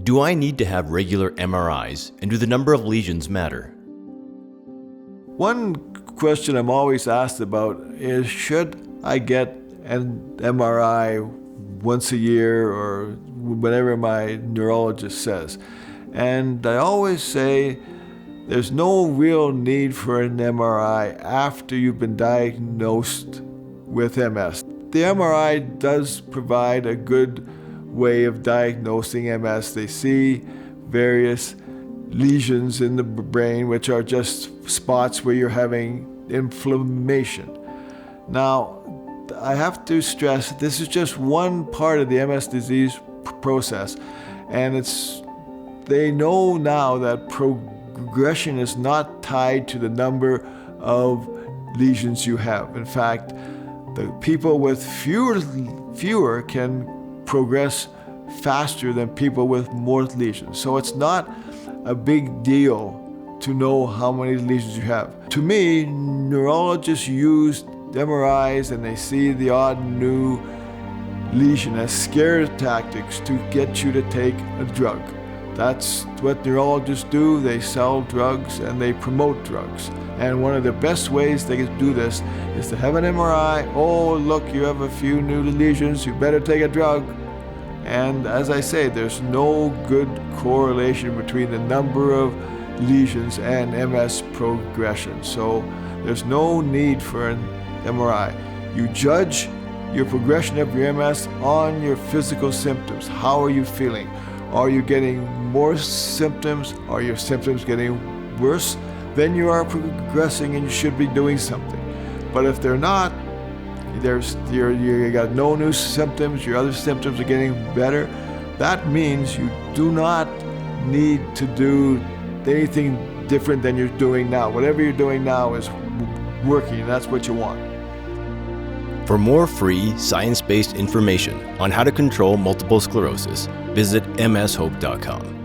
Do I need to have regular MRIs, and do the number of lesions matter? One question I'm always asked about is, should I get an MRI once a year or whenever my neurologist says? And I always say there's no real need for an MRI after you've been diagnosed with MS. The MRI does provide a good way of diagnosing MS. They see various lesions in the brain, which are just spots where you're having inflammation. Now, I have to stress this is just one part of the MS disease process, and they know now that progression is not tied to the number of lesions you have. In fact, the people with fewer can progress faster than people with more lesions. So it's not a big deal to know how many lesions you have. To me, neurologists use MRIs and they see the odd new lesion as scare tactics to get you to take a drug. That's what neurologists do. They sell drugs and they promote drugs. And one of the best ways they can do this is to have an MRI. Oh, look, you have a few new lesions, you better take a drug. And as I say, there's no good correlation between the number of lesions and MS progression. So there's no need for an MRI. You judge your progression of your MS on your physical symptoms. How are you feeling? Are you getting more symptoms? Are your symptoms getting worse? Then you are progressing and you should be doing something. But if they're not, you got no new symptoms, your other symptoms are getting better, that means you do not need to do anything different than you're doing now. Whatever you're doing now is working, and that's what you want. For more free, science-based information on how to control multiple sclerosis, visit mshope.com.